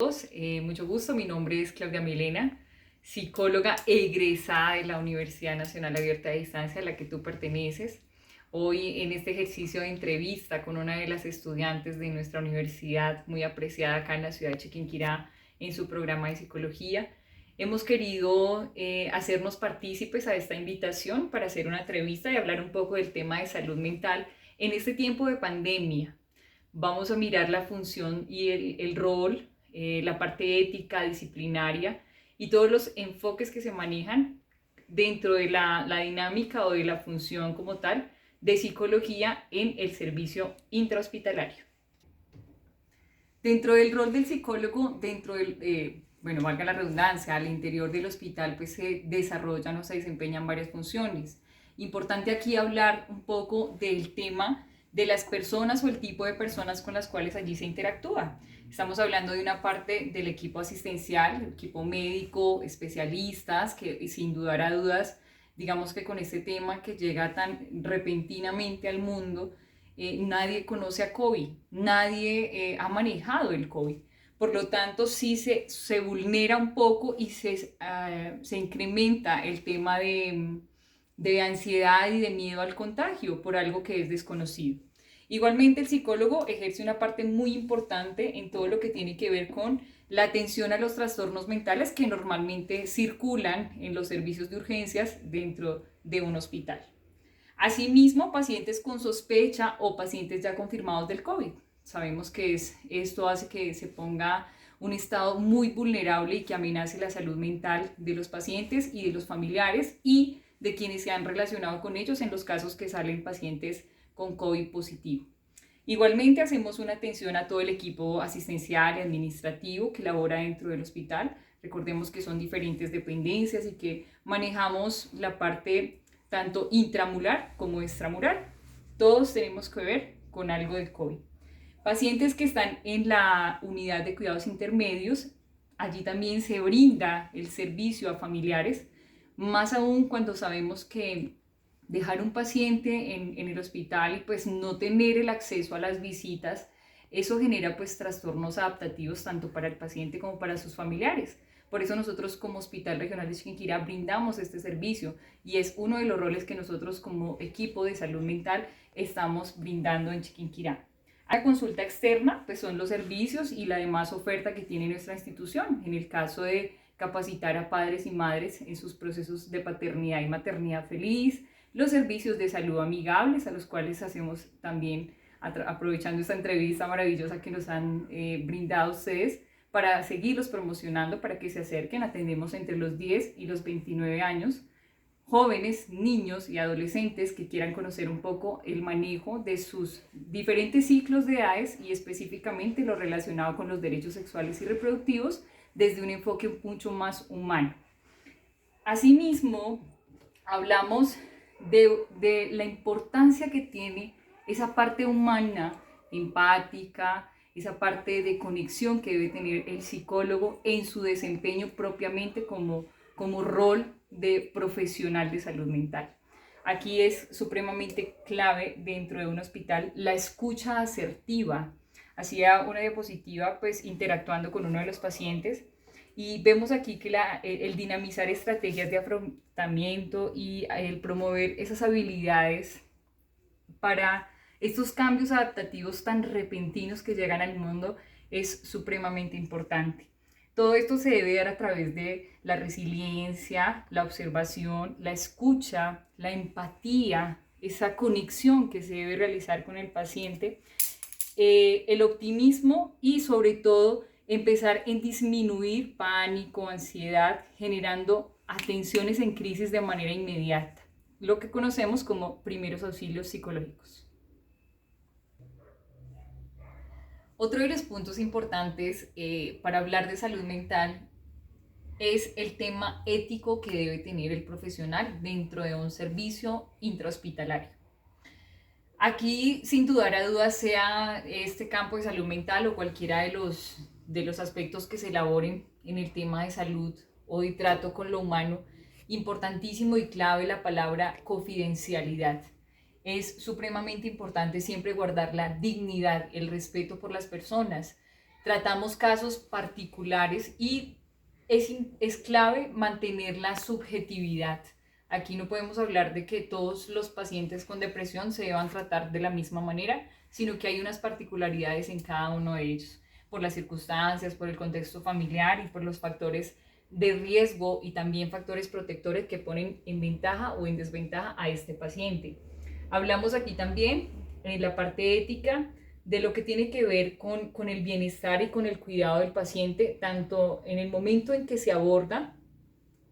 Mucho gusto, mi nombre es Claudia Milena, psicóloga egresada de la Universidad Nacional Abierta de Distancia a la que tú perteneces. Hoy en este ejercicio de entrevista con una de las estudiantes de nuestra universidad, muy apreciada acá en la ciudad de Chiquinquirá, en su programa de psicología, hemos querido hacernos partícipes a esta invitación para hacer una entrevista y hablar un poco del tema de salud mental en este tiempo de pandemia. Vamos a mirar la función y el rol, la parte ética, disciplinaria y todos los enfoques que se manejan dentro de la dinámica o de la función como tal de psicología en el servicio intrahospitalario. Dentro del rol del psicólogo, bueno, valga la redundancia, al interior del hospital pues se desarrollan o se desempeñan varias funciones. Importante aquí hablar un poco del tema de las personas o el tipo de personas con las cuales allí se interactúa. Estamos hablando de una parte del equipo asistencial, el equipo médico, especialistas, que sin dudar a dudas, digamos que con este tema que llega tan repentinamente al mundo, nadie conoce a COVID, nadie ha manejado el COVID. Por lo tanto, sí se vulnera un poco y se incrementa el tema de ansiedad y de miedo al contagio por algo que es desconocido. Igualmente, el psicólogo ejerce una parte muy importante en todo lo que tiene que ver con la atención a los trastornos mentales que normalmente circulan en los servicios de urgencias dentro de un hospital. Asimismo, pacientes con sospecha o pacientes ya confirmados del COVID. Sabemos que esto hace que se ponga un estado muy vulnerable y que amenace la salud mental de los pacientes y de los familiares y de quienes se han relacionado con ellos en los casos que salen pacientes con COVID positivo. Igualmente hacemos una atención a todo el equipo asistencial y administrativo que labora dentro del hospital. Recordemos que son diferentes dependencias y que manejamos la parte tanto intramural como extramural. Todos tenemos que ver con algo del COVID. Pacientes que están en la unidad de cuidados intermedios, allí también se brinda el servicio a familiares, más aún cuando sabemos que dejar un paciente en el hospital y pues no tener el acceso a las visitas, eso genera pues trastornos adaptativos tanto para el paciente como para sus familiares. Por eso nosotros como Hospital Regional de Chiquinquirá brindamos este servicio y es uno de los roles que nosotros como equipo de salud mental estamos brindando en Chiquinquirá. La consulta externa pues son los servicios y la demás oferta que tiene nuestra institución en el caso de capacitar a padres y madres en sus procesos de paternidad y maternidad feliz, los servicios de salud amigables a los cuales hacemos también, aprovechando esta entrevista maravillosa que nos han brindado ustedes, para seguirlos promocionando, para que se acerquen. Atendemos entre los 10 y los 29 años, jóvenes, niños y adolescentes que quieran conocer un poco el manejo de sus diferentes ciclos de edades y específicamente lo relacionado con los derechos sexuales y reproductivos desde un enfoque mucho más humano. Asimismo, hablamos de la importancia que tiene esa parte humana, empática, esa parte de conexión que debe tener el psicólogo en su desempeño propiamente como rol de profesional de salud mental. Aquí es supremamente clave dentro de un hospital la escucha asertiva. Hacía una diapositiva pues interactuando con uno de los pacientes y vemos aquí que el dinamizar estrategias de afrontamiento y el promover esas habilidades para estos cambios adaptativos tan repentinos que llegan al mundo es supremamente importante. Todo esto se debe dar a través de la resiliencia, la observación, la escucha, la empatía, esa conexión que se debe realizar con el paciente, el optimismo y sobre todo empezar en disminuir pánico, ansiedad, generando atenciones en crisis de manera inmediata, lo que conocemos como primeros auxilios psicológicos. Otro de los puntos importantes para hablar de salud mental es el tema ético que debe tener el profesional dentro de un servicio intrahospitalario. Aquí, sin dudar a dudas, sea este campo de salud mental o cualquiera de los aspectos que se elaboren en el tema de salud o de trato con lo humano, importantísimo y clave la palabra confidencialidad. Es supremamente importante siempre guardar la dignidad, el respeto por las personas, tratamos casos particulares y es clave mantener la subjetividad. Aquí no podemos hablar de que todos los pacientes con depresión se deban tratar de la misma manera, sino que hay unas particularidades en cada uno de ellos, por las circunstancias, por el contexto familiar y por los factores de riesgo y también factores protectores que ponen en ventaja o en desventaja a este paciente. Hablamos aquí también en la parte ética de lo que tiene que ver con el bienestar y con el cuidado del paciente, tanto en el momento en que se aborda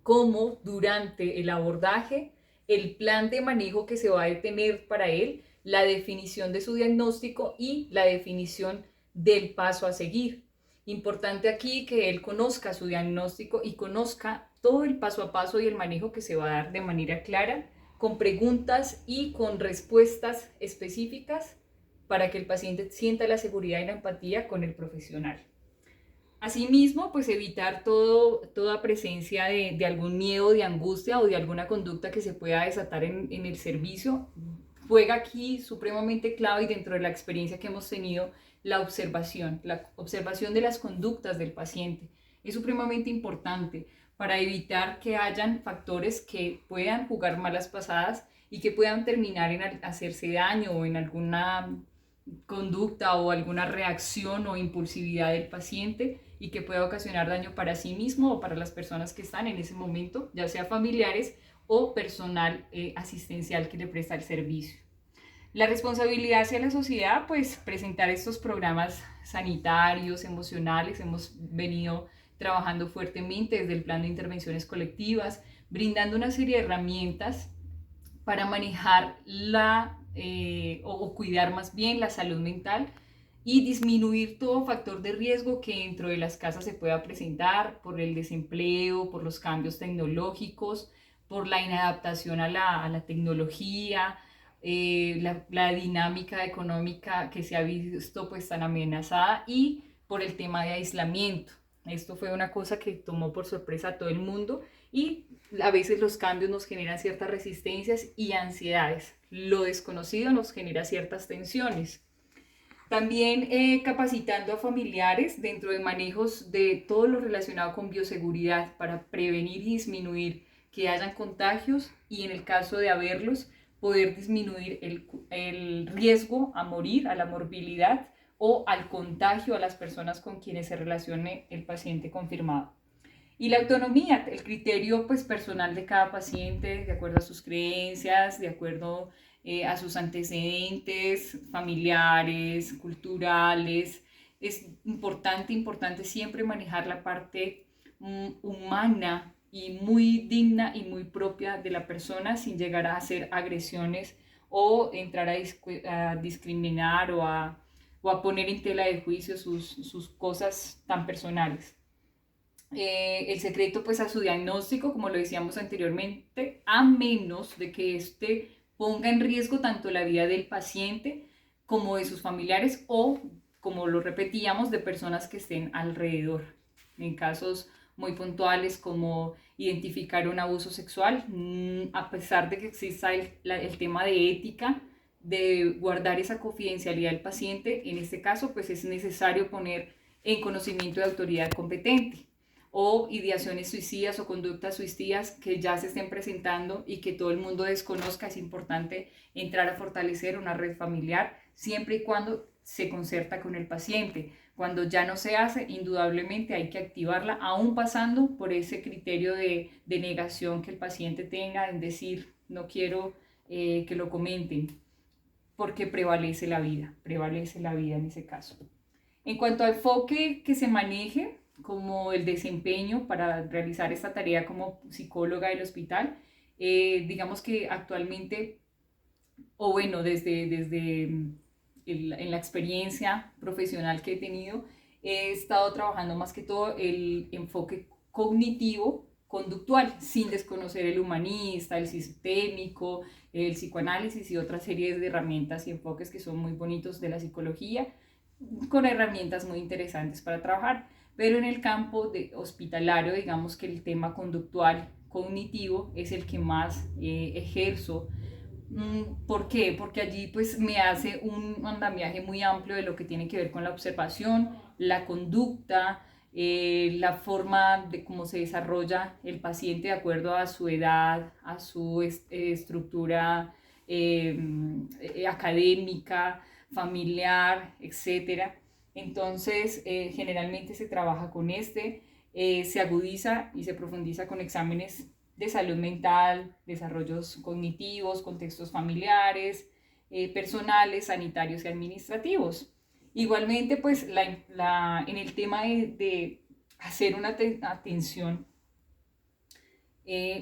como durante el abordaje, el plan de manejo que se va a tener para él, la definición de su diagnóstico y la definición del paso a seguir. Importante aquí que él conozca su diagnóstico y conozca todo el paso a paso y el manejo que se va a dar de manera clara, con preguntas y con respuestas específicas para que el paciente sienta la seguridad y la empatía con el profesional. Asimismo, pues evitar toda presencia de algún miedo, de angustia o de alguna conducta que se pueda desatar en el servicio. Juega aquí supremamente clave y dentro de la experiencia que hemos tenido la observación de las conductas del paciente. Es supremamente importante para evitar que hayan factores que puedan jugar malas pasadas y que puedan terminar en hacerse daño o en alguna conducta o alguna reacción o impulsividad del paciente y que pueda ocasionar daño para sí mismo o para las personas que están en ese momento, ya sea familiares o personal asistencial que le presta el servicio. La responsabilidad hacia la sociedad, pues presentar estos programas sanitarios, emocionales, hemos venido trabajando fuertemente desde el plan de intervenciones colectivas, brindando una serie de herramientas para manejar o cuidar más bien la salud mental y disminuir todo factor de riesgo que dentro de las casas se pueda presentar por el desempleo, por los cambios tecnológicos, por la inadaptación a la tecnología, la dinámica económica que se ha visto pues tan amenazada y por el tema de aislamiento. Esto fue una cosa que tomó por sorpresa a todo el mundo y a veces los cambios nos generan ciertas resistencias y ansiedades. Lo desconocido nos genera ciertas tensiones. También capacitando a familiares dentro de manejos de todo lo relacionado con bioseguridad para prevenir y disminuir que hayan contagios y en el caso de haberlos, poder disminuir el riesgo a morir, a la morbilidad o al contagio a las personas con quienes se relacione el paciente confirmado. Y la autonomía, el criterio pues, personal de cada paciente, de acuerdo a sus creencias, de acuerdo a sus antecedentes familiares, culturales. Es importante siempre manejar la parte humana y muy digna y muy propia de la persona sin llegar a hacer agresiones o entrar a discriminar o a poner en tela de juicio sus cosas tan personales. El secreto pues a su diagnóstico, como lo decíamos anteriormente, a menos de que este ponga en riesgo tanto la vida del paciente como de sus familiares o, como lo repetíamos, de personas que estén alrededor. En casos muy puntuales como identificar un abuso sexual, a pesar de que exista el tema de ética, de guardar esa confidencialidad del paciente, en este caso pues es necesario poner en conocimiento de autoridad competente, o ideaciones suicidas o conductas suicidas que ya se estén presentando y que todo el mundo desconozca. Es importante entrar a fortalecer una red familiar siempre y cuando se concerta con el paciente. Cuando ya no se hace, indudablemente hay que activarla, aún pasando por ese criterio de negación que el paciente tenga, en decir, no quiero que lo comenten, porque prevalece la vida en ese caso. En cuanto al enfoque que se maneje, como el desempeño para realizar esta tarea como psicóloga del hospital, digamos que actualmente, o bueno, desde en la experiencia profesional que he tenido, he estado trabajando más que todo el enfoque cognitivo conductual, sin desconocer el humanista, el sistémico, el psicoanálisis y otras series de herramientas y enfoques que son muy bonitos de la psicología, con herramientas muy interesantes para trabajar. Pero en el campo hospitalario, digamos que el tema conductual, cognitivo, es el que más ejerzo. ¿Por qué? Porque allí pues me hace un andamiaje muy amplio de lo que tiene que ver con la observación, la conducta, la forma de cómo se desarrolla el paciente de acuerdo a su edad, a su estructura académica, familiar, etcétera. Entonces, generalmente se trabaja con se agudiza y se profundiza con exámenes de salud mental, desarrollos cognitivos, contextos familiares, personales, sanitarios y administrativos. Igualmente, pues en el tema de hacer una atención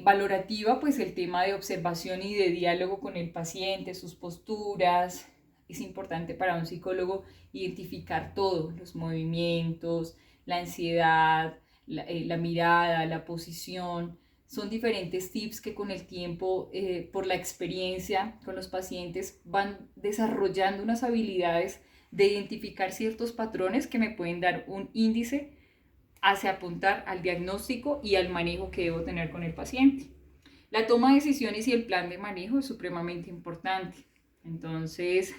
valorativa, pues el tema de observación y de diálogo con el paciente, sus posturas, es importante para un psicólogo identificar todo, los movimientos, la ansiedad, la mirada, la posición. Son diferentes tips que con el tiempo, por la experiencia con los pacientes, van desarrollando unas habilidades de identificar ciertos patrones que me pueden dar un índice hacia apuntar al diagnóstico y al manejo que debo tener con el paciente. La toma de decisiones y el plan de manejo es supremamente importante. Entonces,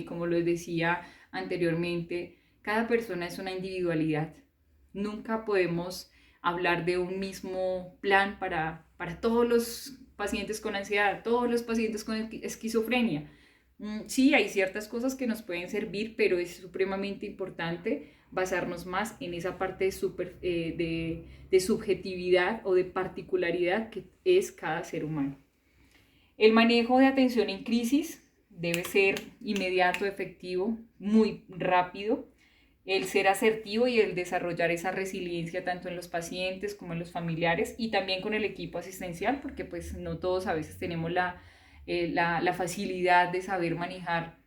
como les decía anteriormente, cada persona es una individualidad. Nunca podemos hablar de un mismo plan para todos los pacientes con ansiedad, todos los pacientes con esquizofrenia. Sí, hay ciertas cosas que nos pueden servir, pero es supremamente importante basarnos más en esa parte de subjetividad o de particularidad que es cada ser humano. El manejo de atención en crisis debe ser inmediato, efectivo, muy rápido. El ser asertivo y el desarrollar esa resiliencia tanto en los pacientes como en los familiares y también con el equipo asistencial, porque pues no todos a veces tenemos la facilidad de saber manejar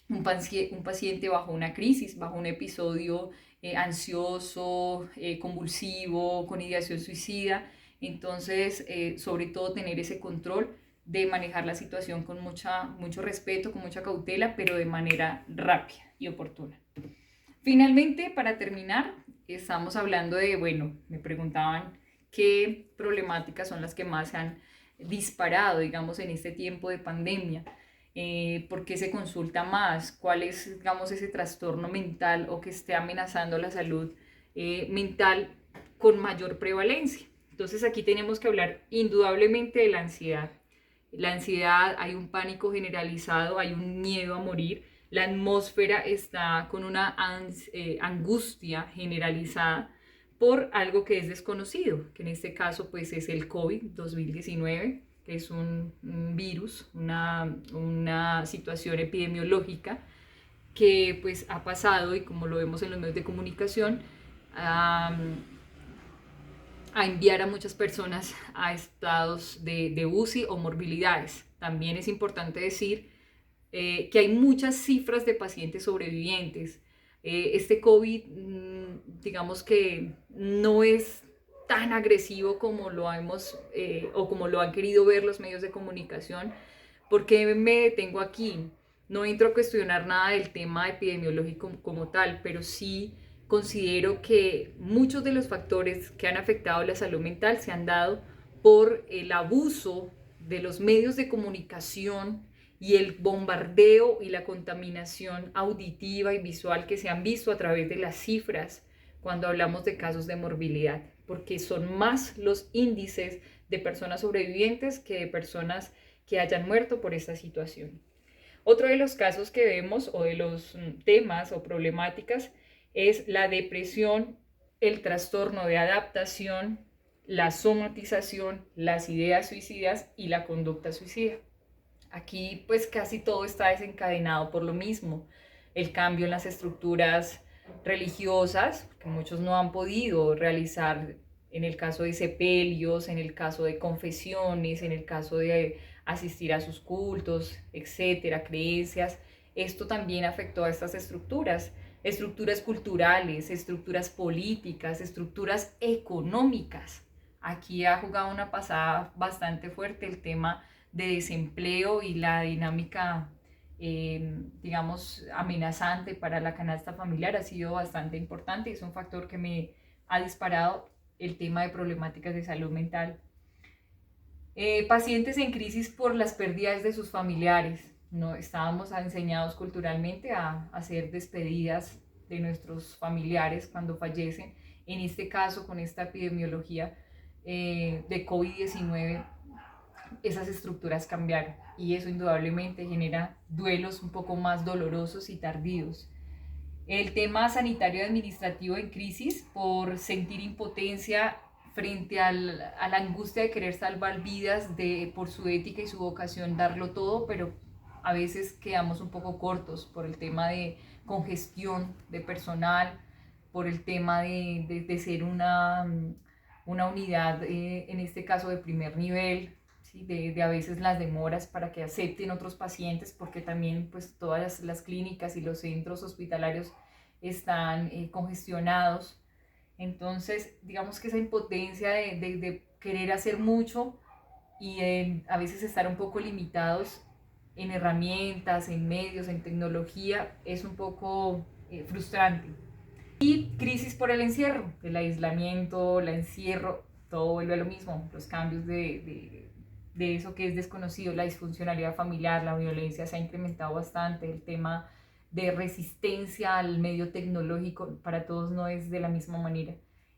un paciente bajo una crisis, bajo un episodio ansioso, convulsivo, con ideación suicida. Entonces, sobre todo tener ese control de manejar la situación con mucho respeto, con mucha cautela, pero de manera rápida y oportuna. Finalmente, para terminar, estamos hablando de, bueno, me preguntaban qué problemáticas son las que más se han disparado, digamos, en este tiempo de pandemia. ¿Por qué se consulta más? ¿Cuál es, digamos, ese trastorno mental o que esté amenazando la salud mental con mayor prevalencia? Entonces aquí tenemos que hablar indudablemente de la ansiedad. La ansiedad, hay un pánico generalizado, hay un miedo a morir, la atmósfera está con una angustia generalizada por algo que es desconocido, que en este caso pues es el COVID-2019, que es un virus, una situación epidemiológica que pues ha pasado y como lo vemos en los medios de comunicación, a enviar a muchas personas a estados de UCI o morbilidades. También es importante decir que hay muchas cifras de pacientes sobrevivientes. Este COVID, digamos que no es tan agresivo como lo hemos o como lo han querido ver los medios de comunicación. ¿Por qué me detengo aquí? No entro a cuestionar nada del tema epidemiológico como tal, pero sí considero que muchos de los factores que han afectado la salud mental se han dado por el abuso de los medios de comunicación y el bombardeo y la contaminación auditiva y visual que se han visto a través de las cifras cuando hablamos de casos de morbilidad, porque son más los índices de personas sobrevivientes que de personas que hayan muerto por esta situación. Otro de los casos que vemos o de los temas o problemáticas es la depresión, el trastorno de adaptación, la somatización, las ideas suicidas y la conducta suicida. Aquí pues casi todo está desencadenado por lo mismo, el cambio en las estructuras religiosas, que muchos no han podido realizar en el caso de sepelios, en el caso de confesiones, en el caso de asistir a sus cultos, etcétera, creencias. Esto también afectó a estas estructuras culturales, estructuras políticas, estructuras económicas. Aquí ha jugado una pasada bastante fuerte el tema de desempleo y la dinámica, digamos, amenazante para la canasta familiar ha sido bastante importante y es un factor que me ha disparado el tema de problemáticas de salud mental. Pacientes en crisis por las pérdidas de sus familiares. No estábamos enseñados culturalmente a hacer despedidas de nuestros familiares cuando fallecen. En este caso, con esta epidemiología de COVID-19, esas estructuras cambiaron y eso indudablemente genera duelos un poco más dolorosos y tardíos. El tema sanitario y administrativo en crisis por sentir impotencia frente a la angustia de querer salvar vidas, de por su ética y su vocación darlo todo, pero a veces quedamos un poco cortos por el tema de congestión de personal, por el tema de ser una unidad, en este caso de primer nivel, ¿sí? De a veces las demoras para que acepten otros pacientes, porque también pues todas las clínicas y los centros hospitalarios están congestionados. Entonces, digamos que esa impotencia de querer hacer mucho y a veces estar un poco limitados en herramientas, en medios, en tecnología, es un poco frustrante. Y crisis por el encierro, el aislamiento, el encierro, todo vuelve a lo mismo, los cambios de eso que es desconocido, la disfuncionalidad familiar, la violencia se ha incrementado bastante, el tema de resistencia al medio tecnológico para todos no es de la misma manera.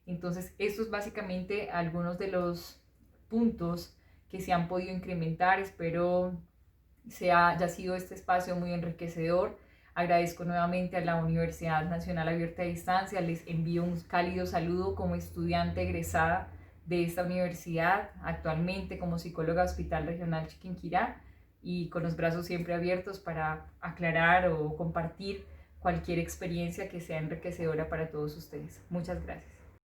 Entonces, estos básicamente algunos de los puntos que se han podido incrementar. Espero haya sido este espacio muy enriquecedor. Agradezco nuevamente a la Universidad Nacional Abierta de Distancia, les envío un cálido saludo como estudiante egresada de esta universidad, actualmente como psicóloga Hospital Regional Chiquinquirá, y con los brazos siempre abiertos para aclarar o compartir cualquier experiencia que sea enriquecedora para todos ustedes. Muchas gracias.